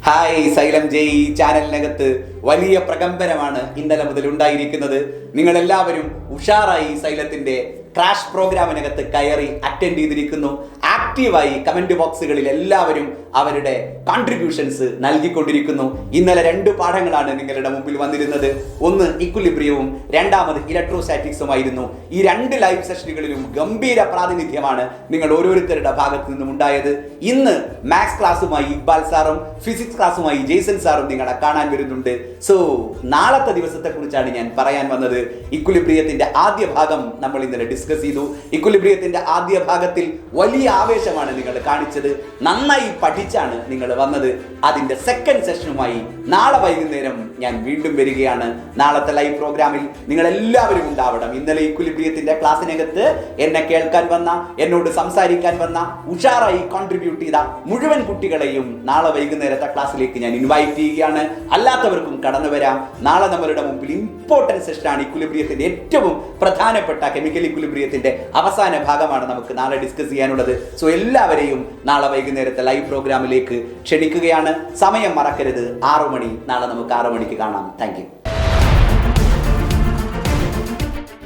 Hi Xylem Jee ചാനലിനകത്ത് വലിയ പ്രകമ്പനമാണ് ഇന്നലെ മുതൽ ഉണ്ടായിരിക്കുന്നത്. നിങ്ങളെല്ലാവരും ഉഷാറായി സൈലത്തിന്റെ ക്രാഷ് പ്രോഗ്രാമിനകത്ത് കയറി അറ്റൻഡ് ചെയ്തിരിക്കുന്നു. ആക്റ്റീവായി കമന്റ് ബോക്സുകളിൽ എല്ലാവരും അവരുടെ കോൺട്രിബ്യൂഷൻസ് നൽകിക്കൊണ്ടിരിക്കുന്നു. ഇന്നലെ 2 പാഠങ്ങളാണ് നിങ്ങളുടെ മുമ്പിൽ വന്നിരുന്നത്. ഒന്ന് ഇക്വിലിബ്രിയവും രണ്ടാമത് ഇലക്ട്രോസ്റ്റാറ്റിക്സുമായിരുന്നു. ഈ 2 ലൈവ് സെഷനുകളിലും ഗംഭീര പ്രാതിനിധ്യമാണ് നിങ്ങൾ ഓരോരുത്തരുടെ ഭാഗത്തു നിന്നും ഉണ്ടായത്. ഇന്ന് മാത്സ് ക്ലാസ്സുമായി ഇക്ബാൽ സാറും ഫിസിക്സ് ക്ലാസ്സുമായി ജെയ്സൺ സാറും നിങ്ങളെ കാണാൻ വരുന്നുണ്ട്. സോ നാളത്തെ ദിവസത്തെ കുറിച്ചാണ് ഞാൻ പറയാൻ വന്നത്. ഇക്വിലിബ്രിയത്തിന്റെ ആദ്യ ഭാഗം നമ്മൾ ഇന്നലെ ഡിസ്കസ് ചെയ്തു. ഇക്വിലിബ്രിയത്തിന്റെ ആദ്യ ഭാഗത്തിൽ വലിയ ആവേശമാണ് നിങ്ങൾ കാണിച്ചത്. നന്നായി പഠിച്ചാണ് നിങ്ങൾ വന്നത്. അതിന്റെ സെക്കൻഡ് സെഷനുമായി നാളെ വൈകുന്നേരം ഞാൻ വീണ്ടും വരികയാണ്. നാളത്തെ ലൈവ് പ്രോഗ്രാമിൽ നിങ്ങൾ എല്ലാവരും ഉണ്ടാവണം. ഇന്നലെ ഇക്വിലിബ്രിയത്തിന്റെ ക്ലാസ്സിനകത്ത് എന്നെ കേൾക്കാൻ വന്ന, എന്നോട് സംസാരിക്കാൻ വന്ന, ഉഷാറായി കോൺട്രിബ്യൂട്ട് ചെയ്ത മുഴുവൻ കുട്ടികളെയും നാളെ വൈകുന്നേരത്തെ ക്ലാസ്സിലേക്ക് ഞാൻ ഇൻവൈറ്റ് ചെയ്യുകയാണ്. അല്ലാത്തവർക്കും കടന്നു വരാം. നാളെ നമ്മളുടെ മുമ്പിൽ ഇമ്പോർട്ടൻറ്റ് സെഷനാണ്. ഇക്വിലിബ്രിയത്തിന്റെ ഏറ്റവും പ്രധാനപ്പെട്ട കെമിക്കൽ ഇക്വിലിബ്രിയത്തിന്റെ അവസാന ഭാഗമാണ് നമുക്ക് നാളെ ഡിസ്കസ് ചെയ്യാനുള്ളത്. സോ എല്ലാവരെയും നാളെ വൈകുന്നേരത്തെ ലൈവ് പ്രോഗ്രാമിലേക്ക് ക്ഷണിക്കുകയാണ്. സമയം മറക്കരുത്, 6 മണി. നാളെ നമുക്ക് 6 മണിക്ക് കാണാം. Thank you.